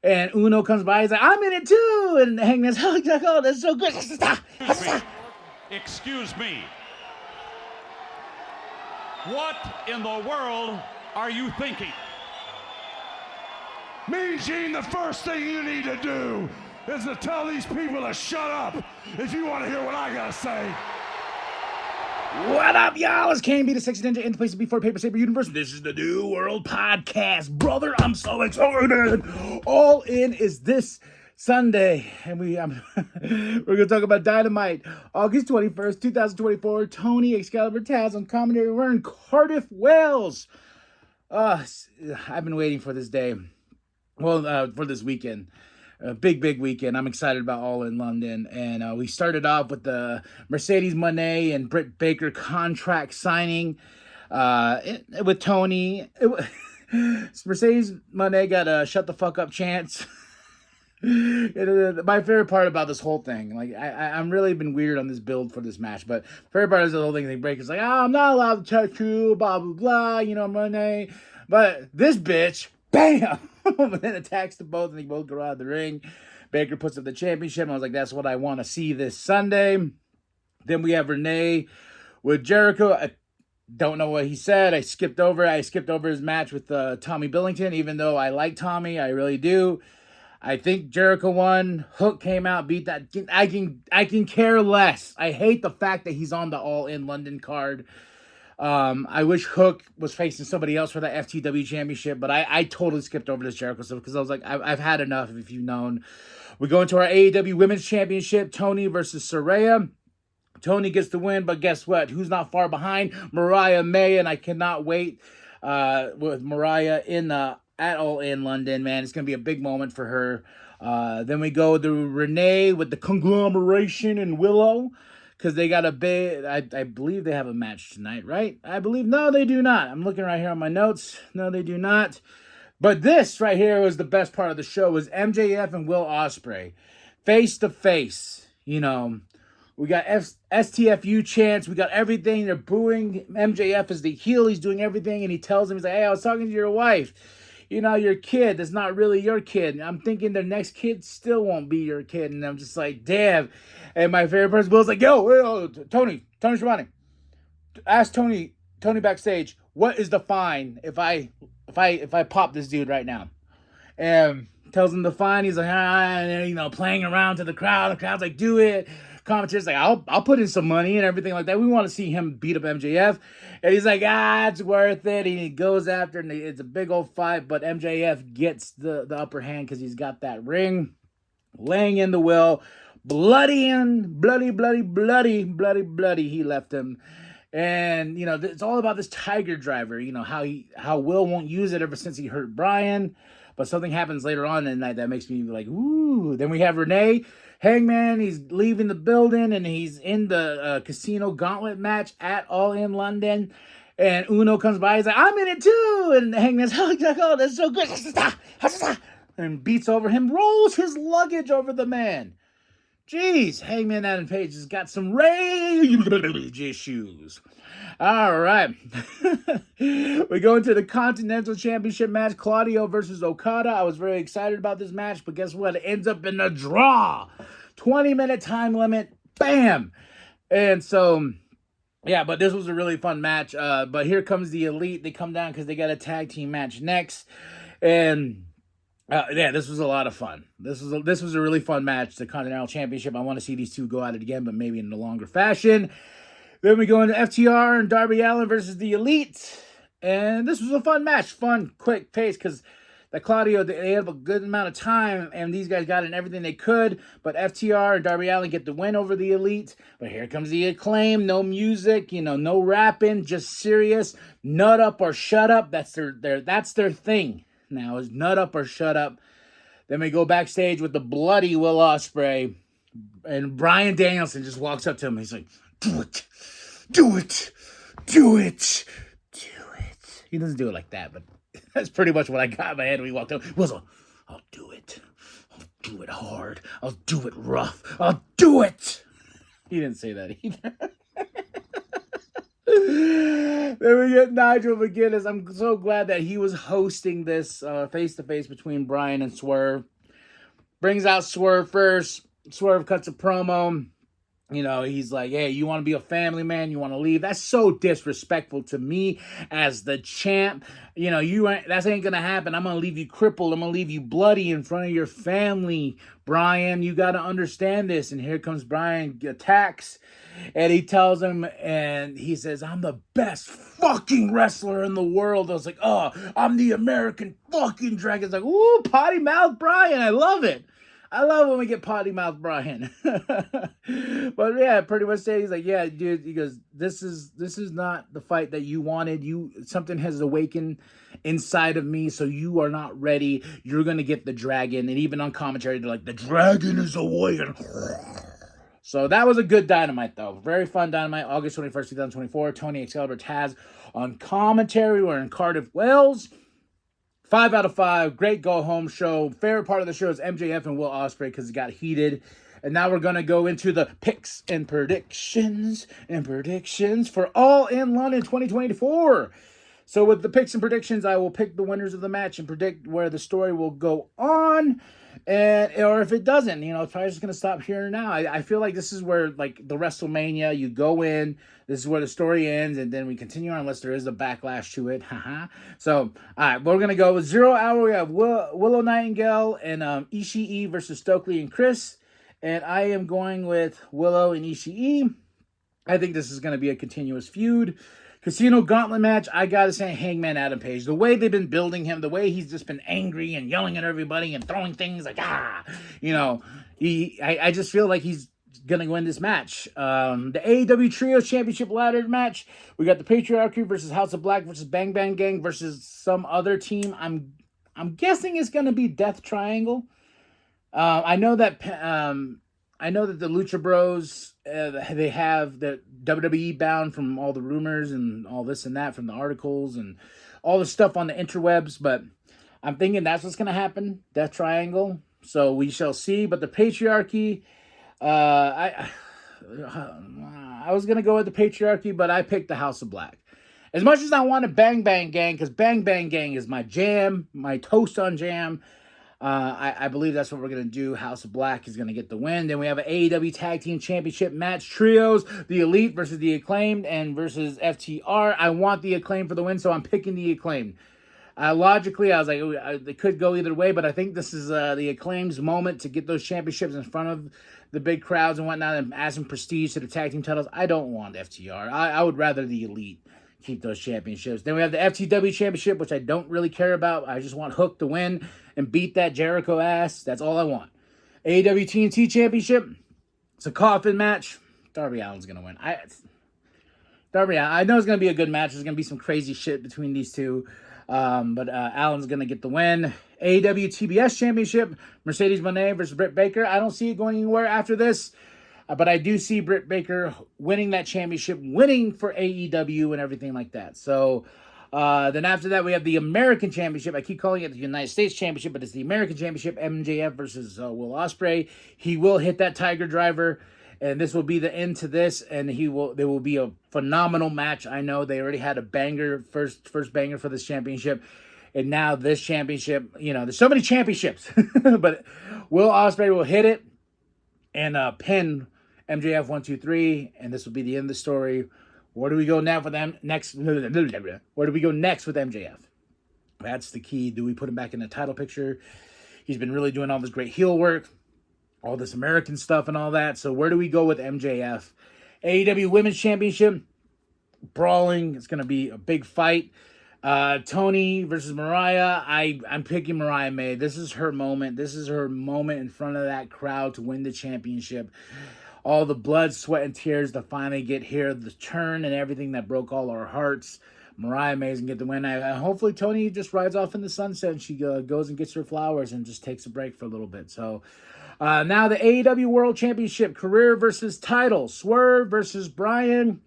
And Uno comes by, he's like, I'm in it too. And Hangman's like, oh, that's so good. Excuse me. What in the world are you thinking? Mean Gene, the first thing you need to do is to tell these people to shut up if you want to hear what I gotta say. What up, y'all? It's KB, the Sexy Ninja, in the place to be for Paper Saber Universe. This is the New World Podcast. Brother, I'm so excited. All In is this Sunday, and we're going to talk about Dynamite, August 21st, 2024. Tony Excalibur Taz on commentary. We're in Cardiff, Wales. I've been waiting for this day. Well, for this weekend. A big weekend. I'm excited about All In London. And we started off with the Mercedes Moné and Britt Baker contract signing with Tony. Mercedes Moné got a shut the fuck up chance. My favorite part about this whole thing, like I'm really been weird on this build for this match, but favorite part is the whole thing. They break. It's like, I'm not allowed to touch you, blah blah blah. You know, Moné. But this bitch, bam. And then attacks them both, and they both go out of the ring. Baker puts up the championship. I was like, that's what I want to see this Sunday. Then we have Renee with Jericho. I don't know what he said. I skipped over his match with Tommy Billington, even though I like Tommy. I really do. I think Jericho won. Hook came out, beat that. I can care less. I hate the fact that he's on the All In London card. I wish Hook was facing somebody else for that FTW championship, but I totally skipped over this Jericho stuff because I was like, I've had enough, if you've known. We go into our AEW Women's Championship, Tony versus Saraya. Tony gets the win, but guess what? Who's not far behind? Mariah May, and I cannot wait with Mariah at All In London, man. It's going to be a big moment for her. Then we go to Renee with the conglomeration and Willow. Because they got a big, I believe they have a match tonight, right? No, they do not. I'm looking right here on my notes. No, they do not. But this right here was the best part of the show, was MJF and Will Ospreay. Face to face, you know. We got STFU chants. We got everything. They're booing. MJF is the heel. He's doing everything. And he tells him, he's like, hey, I was talking to your wife. You know, your kid, that's not really your kid. And I'm thinking their next kid still won't be your kid. And I'm just like, damn. And my favorite person was like, yo, Tony Schiavone. Ask Tony backstage, what is the fine if I pop this dude right now? And tells him the fine. He's like, playing around to the crowd. The crowd's like, do it. Commentator's like, I'll put in some money and everything like that. We want to see him beat up MJF. And he's like, it's worth it. And he goes after, and it's a big old fight. But MJF gets the upper hand because he's got that ring. Laying in the Will. Bloody, he left him. And, it's all about this Tiger Driver. How Will won't use it ever since he hurt Brian. But something happens later on in the night that makes me like, ooh. Then we have Renee. Hangman, he's leaving the building, and he's in the casino gauntlet match at All In London. And Uno comes by, he's like, I'm in it too. And Hangman's like, oh, that's so good. And beats over him, rolls his luggage over the man. Jeez, Hangman Adam Page has got some rage issues. All right. We go into the Continental Championship match, Claudio versus Okada. I was very excited about this match, but guess what? It ends up in a draw. 20-minute time limit. Bam. And so, yeah, but this was a really fun match. But here comes the Elite. They come down because they got a tag team match next. And this was a lot of fun. This was a really fun match, the Continental Championship. I want to see these two go at it again, but maybe in a longer fashion. Then we go into FTR and Darby Allin versus the Elite. And this was a fun match. Fun, quick pace, because the Claudio, they had a good amount of time, and these guys got in everything they could. But FTR and Darby Allin get the win over the Elite. But here comes the Acclaim. No music, no rapping, just serious. Nut up or shut up. That's their thing now, is nut up or shut up. Then we go backstage with the bloody Will Ospreay. And Bryan Danielson just walks up to him. He's like, do it. He doesn't do it like that, but that's pretty much what I got in my head when he walked up. I'll do it. I'll do it hard. I'll do it rough. I'll do it. He didn't say that either. Then we get Nigel McGuinness. I'm so glad that he was hosting this face-to-face between Bryan and Swerve. brings out Swerve first. Swerve cuts a promo. You know, he's like, hey, you want to be a family man? You want to leave? That's so disrespectful to me as the champ. You know, that ain't going to happen. I'm going to leave you crippled. I'm going to leave you bloody in front of your family. Brian, you got to understand this. And here comes Brian, attacks. And he tells him, and he says, I'm the best fucking wrestler in the world. I was like, oh, I'm the American fucking dragon. It's like, ooh, potty mouth Brian. I love it. I love when we get potty mouth Brian. But yeah, pretty much say he's like, yeah, dude. He goes, this is not the fight that you wanted. Something has awakened inside of me, so you are not ready. You're gonna get the dragon. And even on commentary, they're like, the dragon is awakened. So that was a good Dynamite, though. Very fun Dynamite. August 21st, 2024. Tony Excalibur Taz on commentary. We're in Cardiff, Wales. 5 out of 5. Great go-home show. Favorite part of the show is MJF and Will Ospreay because it got heated. And now we're going to go into the picks and predictions for All In London 2024. So with the picks and predictions, I will pick the winners of the match and predict where the story will go on. Or if it doesn't, it's probably just going to stop here and now. I feel like this is where, like, the WrestleMania, you go in, this is where the story ends, and then we continue on unless there is a backlash to it. So, all right, we're going to go with 0 Hour. We have Willow Nightingale and Ishii versus Stokely and Chris. And I am going with Willow and Ishii. I think this is going to be a continuous feud. Casino Gauntlet match, I gotta say, Hangman Adam Page. The way they've been building him, the way he's just been angry and yelling at everybody and throwing things like, I just feel like he's gonna win this match. The AEW Trios Championship ladder match, we got the Patriarchy versus House of Black versus Bang Bang Gang versus some other team. I'm guessing it's gonna be Death Triangle. I know that the Lucha Bros, they have the WWE bound from all the rumors and all this and that from the articles and all the stuff on the interwebs, but I'm thinking that's what's going to happen, Death Triangle. So we shall see. But the Patriarchy, I was going to go with the Patriarchy, but I picked the House of Black. As much as I wanted Bang Bang Gang, because Bang Bang Gang is my jam, my toast on jam, I believe that's what we're going to do. House of Black is going to get the win. Then we have an AEW Tag Team Championship match. Trios, the Elite versus the Acclaimed and versus FTR. I want the Acclaimed for the win, so I'm picking the Acclaimed. Logically, I was like, they could go either way, but I think this is the Acclaimed's moment to get those championships in front of the big crowds and whatnot and add some prestige to the tag team titles. I don't want FTR. I would rather the Elite keep those championships. Then we have the FTW Championship, which I don't really care about. I just want Hook to win and beat that Jericho ass. That's all I want. AEW TNT Championship. It's a coffin match. Darby Allin's going to win. I know it's going to be a good match. There's going to be some crazy shit between these two. But Allen's going to get the win. AEW TBS Championship. Mercedes Moné versus Britt Baker. I don't see it going anywhere after this. But I do see Britt Baker winning that championship, winning for AEW and everything like that. So then after that, we have the American Championship. I keep calling it the United States Championship, but it's the American Championship. MJF versus Will Ospreay. He will hit that Tiger Driver, and this will be the end to this. And there will be a phenomenal match. I know they already had a banger, first banger for this championship. And now this championship, there's so many championships. But Will Ospreay will hit it and pin MJF 1, 2, 3, and this will be the end of the story. Where do we go now for them next? Where do we go next with MJF? That's the key. Do we put him back in the title picture? He's been really doing all this great heel work, all this American stuff and all that. So where do we go with MJF? AEW Women's Championship, brawling. It's going to be a big fight. Tony versus Mariah. I'm picking Mariah May. This is her moment. This is her moment in front of that crowd to win the championship. All the blood, sweat, and tears to finally get here. The turn and everything that broke all our hearts. Mariah May's going to get the win. Hopefully Tony just rides off in the sunset and she goes and gets her flowers and just takes a break for a little bit. So now the AEW World Championship. Career versus title. Swerve versus Bryan.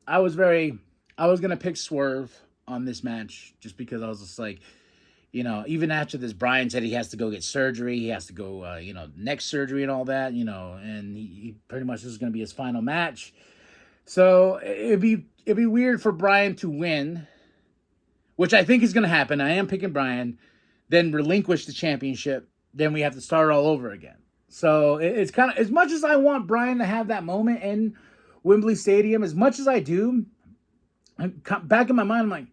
I was going to pick Swerve on this match just because I was just like, even after this, Bryan said he has to go get surgery. He has to go, neck surgery and all that, and he pretty much this is going to be his final match. So it'd be weird for Bryan to win, which I think is going to happen. I am picking Bryan, then relinquish the championship then we have to start all over again. So it's kind of, as much as I want Bryan to have that moment in Wembley Stadium, as much as I do, back in my mind, I'm like,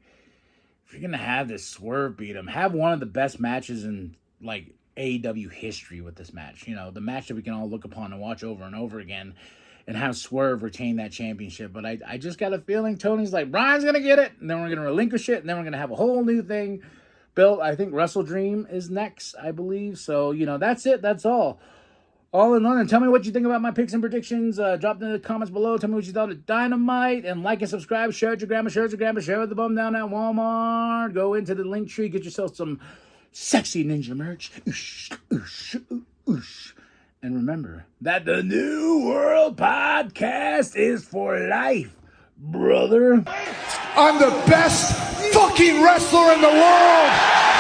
if you're going to have this Swerve beat him, have one of the best matches in like AEW history with this match. You know, the match that we can all look upon and watch over and over again, and have Swerve retain that championship. But I just got a feeling Tony's like, Bryan's going to get it, and then we're going to relinquish it, and then we're going to have a whole new thing built. I think Wrestle Dream is next, I believe. So, you know, that's it. That's all. All in London. Tell me what you think about my picks and predictions. Drop in the comments below. Tell me what you thought of Dynamite. And like and subscribe. Share it with your grandma. Share it with your grandma. Share it with the bum down at Walmart. Go into the link tree. Get yourself some sexy ninja merch. Oosh, oosh, oosh. And remember that the New World Podcast is for life, brother. I'm the best fucking wrestler in the world.